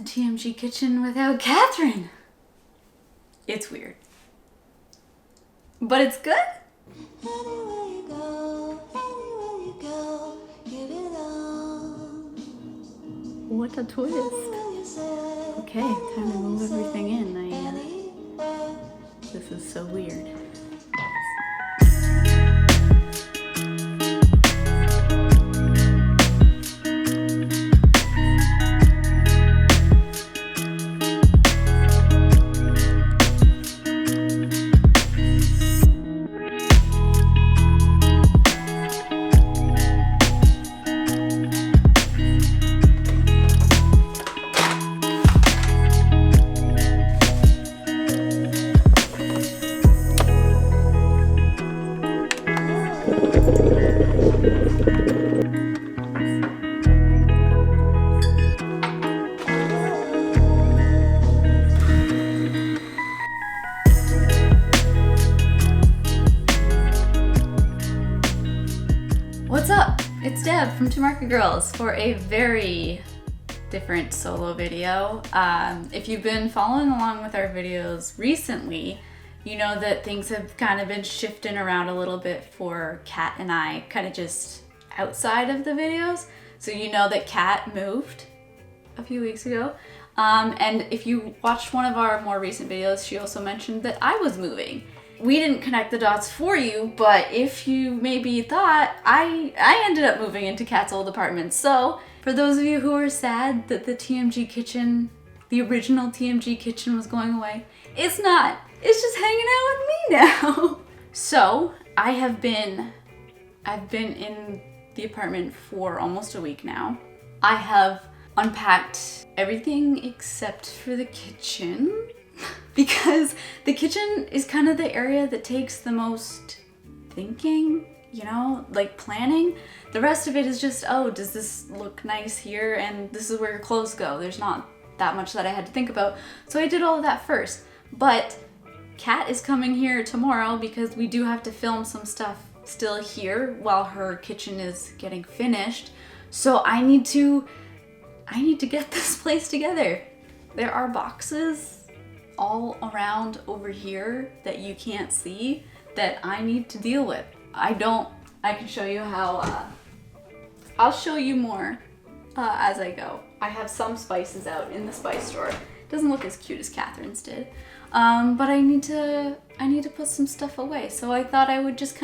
TMG kitchen without Catherine. It's weird. But it's good? Anywhere you go, give it all. What a twist. Okay, time to move everything in. This is so weird. What's up? It's Deb from Two Market Girls for a very different solo video. If you've been following along with our videos recently, you know that things have kind of been shifting around a little bit for Kat and I, kind of just outside of the videos. So you know that Kat moved a few weeks ago. And if you watched one of our more recent videos, she also mentioned that I was moving. We didn't connect the dots for you, but if you maybe thought, I ended up moving into Kat's old apartment. So for those of you who are sad that the TMG kitchen, the original TMG kitchen was going away, it's not. It's just hanging out with me now. So I've been in the apartment for almost a week now. I have unpacked everything except for the kitchen. Because the kitchen is kind of the area that takes the most thinking, you know, like planning. The rest of it is just, oh, does this look nice here? And this is where your clothes go. There's not that much that I had to think about. So I did all of that first. But Kat is coming here tomorrow because we do have to film some stuff still here while her kitchen is getting finished. So I need to get this place together. There are boxes all around over here that you can't see that I need to deal with. I can show you how, I'll show you more as I go. I have some spices out in the spice drawer. Doesn't look as cute as Catherine's did. But I need to put some stuff away. So I thought I would just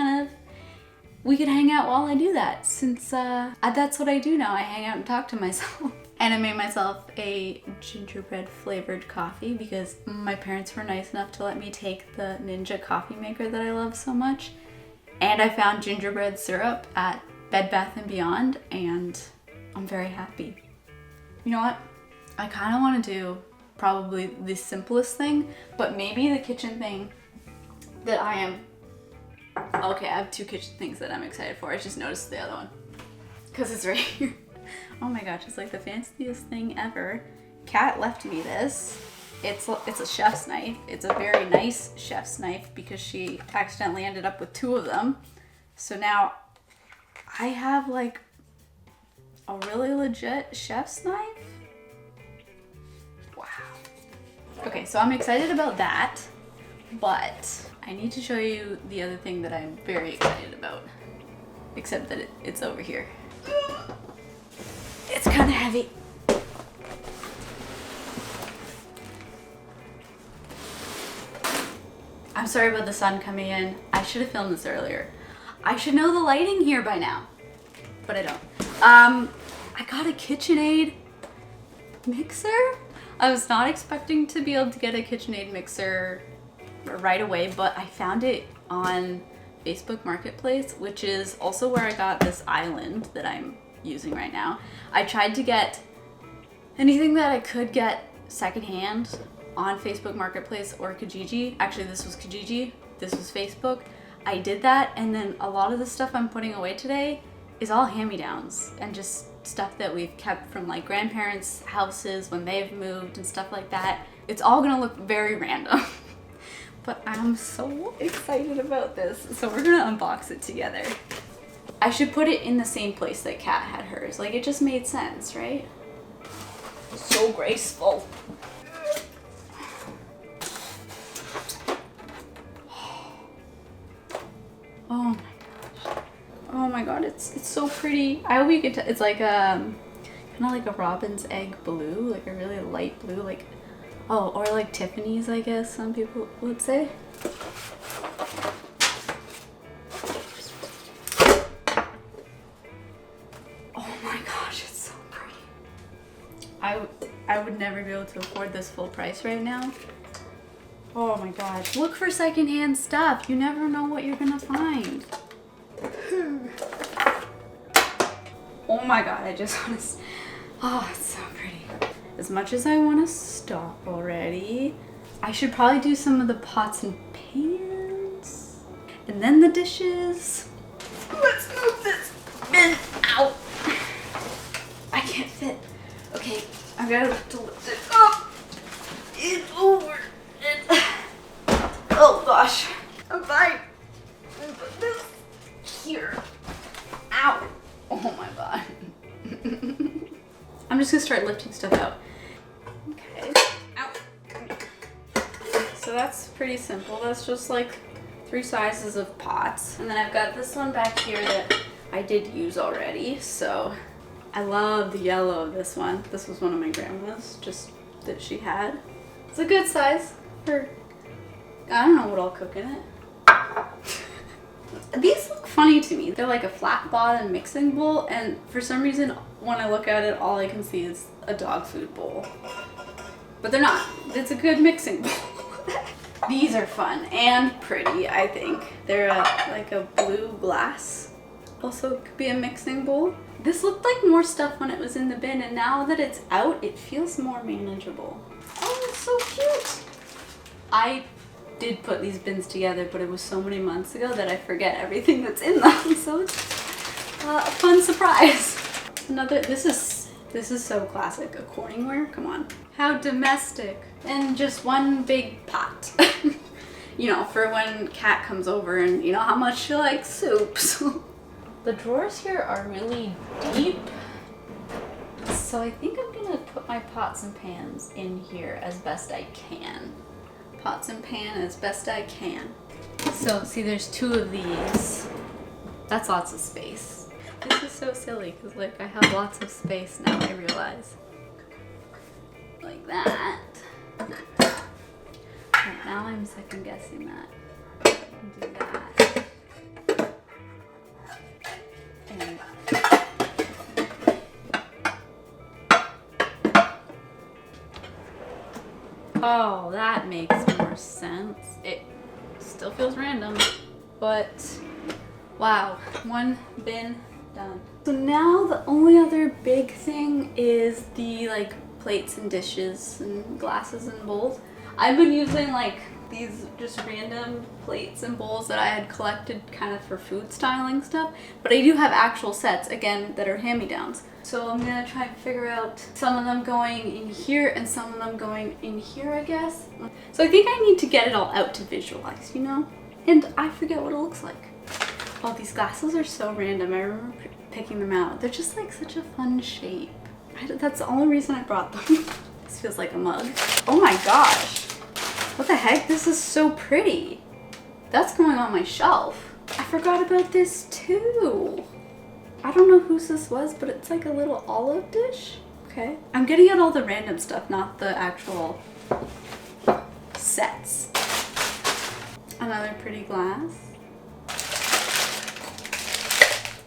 we could hang out while I do that, since that's what I do now. I hang out and talk to myself. And I made myself a gingerbread flavored coffee because my parents were nice enough to let me take the Ninja coffee maker that I love so much. And I found gingerbread syrup at Bed Bath & Beyond, and I'm very happy. You know what? I kind of want to do probably the simplest thing, but maybe the kitchen thing that okay, I have two kitchen things that I'm excited for. I just noticed the other one because it's right here. Oh my gosh, it's like the fanciest thing ever. Kat left me this. It's a chef's knife. It's a very nice chef's knife because she accidentally ended up with two of them. So now I have like a really legit chef's knife. Wow. Okay, so I'm excited about that, but I need to show you the other thing that I'm very excited about, except that it's over here. It's kind of heavy. I'm sorry about the sun coming in. I should have filmed this earlier. I should know the lighting here by now, but I don't. I got a KitchenAid mixer. I was not expecting to be able to get a KitchenAid mixer right away, but I found it on Facebook Marketplace, which is also where I got this island that I'm using right now. I tried to get anything that I could get secondhand on Facebook Marketplace or Kijiji. Actually, this was Kijiji, this was Facebook. I did that, and then a lot of the stuff I'm putting away today is all hand-me-downs and just stuff that we've kept from like grandparents' houses when they've moved and stuff like that. It's all gonna look very random. But I'm so excited about this. So we're gonna unbox it together. I should put it in the same place that Kat had hers. Like, it just made sense, right? So graceful. Oh my gosh. Oh my god, it's so pretty. I hope you get to, it's like kind of like a robin's egg blue, like a really light blue, like, oh, or like Tiffany's, I guess some people would say. Oh my gosh, it's so pretty. I would never be able to afford this full price right now. Oh my god. Look for secondhand stuff. You never know what you're gonna find. Oh my god, I just want to... Oh, it's so pretty. As much as I want to stop already, I should probably do some of the pots and pans. And then the dishes. Let's move this bin out. I can't fit. Okay, I've got to lift it up. It's over. Oh gosh. I'm fine. Put this here. Ow. Oh my god. I'm just gonna start lifting stuff out. Okay. Ow. So that's pretty simple. That's just like 3 sizes of pots. And then I've got this one back here that I did use already. So I love the yellow of this one. This was one of my grandma's, just that she had. It's a good size for, I don't know what I'll cook in it. These look funny to me. They're like a flat bottom mixing bowl, and for some reason when I look at it, all I can see is a dog food bowl. But they're not. It's a good mixing bowl. These are fun and pretty, I think. They're like a blue glass. Also could be a mixing bowl. This looked like more stuff when it was in the bin, and now that it's out, it feels more manageable. Oh, it's so cute. I did put these bins together, but it was so many months ago that I forget everything that's in them. So it's a fun surprise. Another, this is so classic, a Corningware, come on. How domestic. And just one big pot. You know, for when Kat comes over and you know how much she likes soups. The drawers here are really deep. So I think I'm gonna put my pots and pans in here as best I can. Pots and pan as best I can. So see, there's 2 of these. That's lots of space. This is so silly because like I have lots of space now, I realize. Like that. Right, now I'm second guessing that. And do that. And oh, that makes more sense. It still feels random, but wow, 1 bin done. So now the only other big thing is the like plates and dishes and glasses and bowls. I've been using like these just random plates and bowls that I had collected kind of for food styling stuff, but I do have actual sets, again, that are hand-me-downs. So I'm gonna try and figure out some of them going in here and some of them going in here, I guess. So I think I need to get it all out to visualize, you know? And I forget what it looks like. Oh, these glasses are so random. I remember picking them out. They're just like such a fun shape. That's the only reason I brought them. This feels like a mug. Oh my gosh. What the heck? This is so pretty. That's going on my shelf. I forgot about this too. I don't know whose this was, but it's like a little olive dish. Okay. I'm getting at all the random stuff, not the actual sets. Another pretty glass.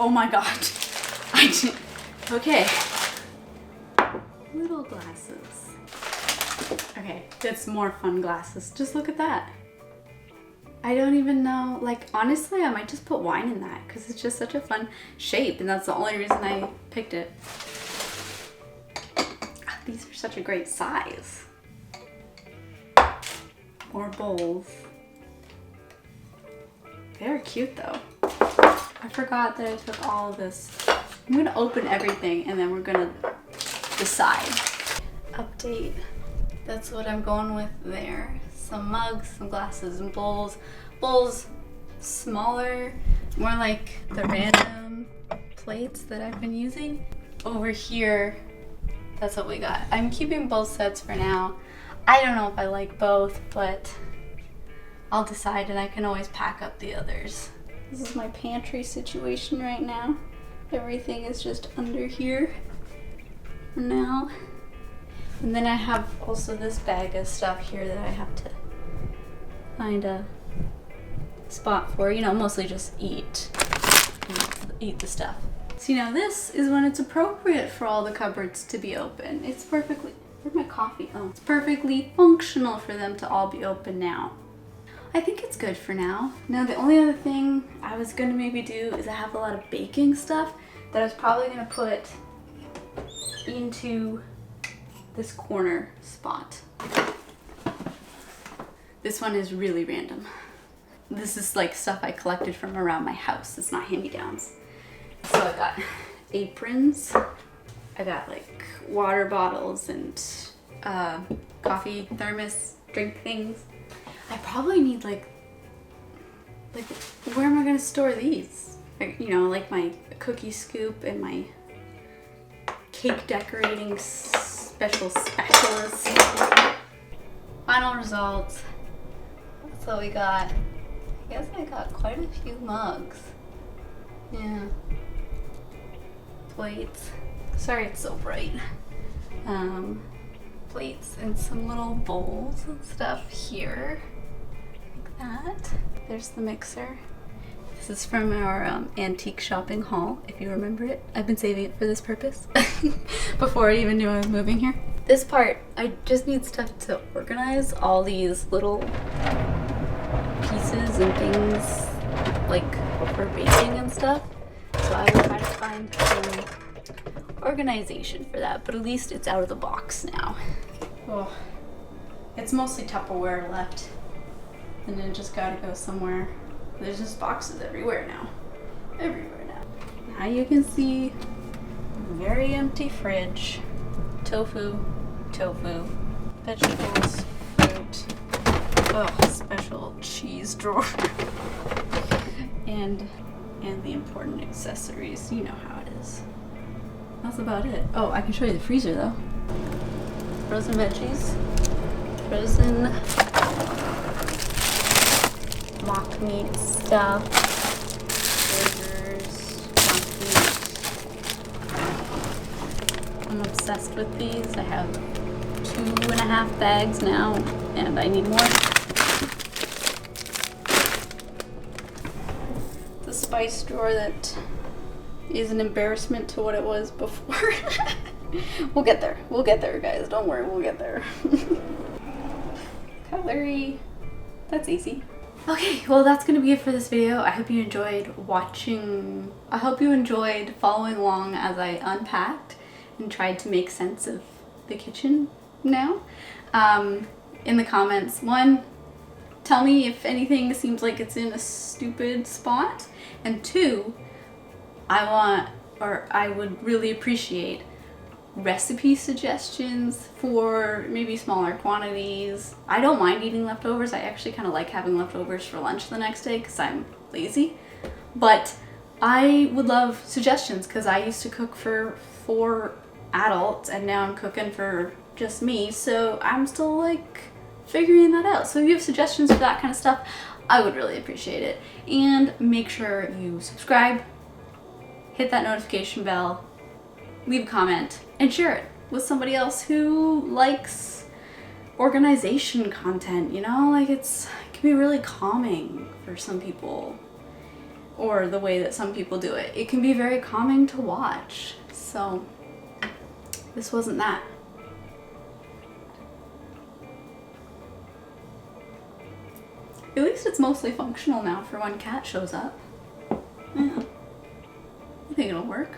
Oh my god. I did. Okay. Little glasses. Okay, that's more fun glasses. Just look at that. I don't even know, like honestly I might just put wine in that because it's just such a fun shape and that's the only reason I picked it. These are such a great size. More bowls. They're cute though. I forgot that I took all of this. I'm gonna open everything and then we're gonna decide. Update. That's what I'm going with there. Some mugs, some glasses and bowls. Bowls smaller, more like the random plates that I've been using. Over here, that's what we got. I'm keeping both sets for now. I don't know if I like both, but I'll decide, and I can always pack up the others. This is my pantry situation right now. Everything is just under here for now. And then I have also this bag of stuff here that I have to find a spot for, you know, mostly just eat the stuff. So, you know, this is when it's appropriate for all the cupboards to be open. It's perfectly, where's my coffee? Oh, it's perfectly functional for them to all be open now. I think it's good for now. Now, the only other thing I was gonna maybe do is I have a lot of baking stuff that I was probably gonna put into this corner spot. This one is really random. This is like stuff I collected from around my house. It's not hand-me-downs. So I got aprons. I got like water bottles and coffee thermos drink things. I probably need like where am I gonna store these? Like, you know, like my cookie scoop and my cake decorating special spatulas. Final results. That's what we got. I guess I got quite a few mugs. Yeah. Plates. Sorry it's so bright. Plates and some little bowls and stuff here. Like that. There's the mixer. This is from our antique shopping haul, if you remember it. I've been saving it for this purpose before I even knew I was moving here. This part, I just need stuff to organize all these little pieces and things like for baking and stuff. So I will try to find some organization for that, but at least it's out of the box now. Oh, it's mostly Tupperware left, and then just gotta go somewhere. There's just boxes everywhere now. Everywhere now. Now you can see a very empty fridge. Tofu, vegetables, fruit, special cheese drawer, and the important accessories. You know how it is. That's about it. Oh, I can show you the freezer though. Frozen veggies, frozen mock meat stuff, burgers, mock meat. I'm obsessed with these. I have 2.5 bags now, and I need more. The spice drawer that is an embarrassment to what it was before. We'll get there. We'll get there, guys. Don't worry, we'll get there. Cutlery. That's easy. Okay, well that's gonna be it for this video. I hope you enjoyed watching. I hope you enjoyed following along as I unpacked and tried to make sense of the kitchen now. In the comments, one, tell me if anything seems like it's in a stupid spot, and two, I would really appreciate recipe suggestions for maybe smaller quantities. I don't mind eating leftovers. I actually kind of like having leftovers for lunch the next day because I'm lazy. But I would love suggestions because I used to cook for 4 adults and now I'm cooking for just me. So I'm still like figuring that out. So if you have suggestions for that kind of stuff, I would really appreciate it. And make sure you subscribe, hit that notification bell, leave a comment, and share it with somebody else who likes organization content, you know? Like it can be really calming for some people, or the way that some people do it. It can be very calming to watch. So this wasn't that. At least it's mostly functional now for when cat shows up. Yeah. I think it'll work.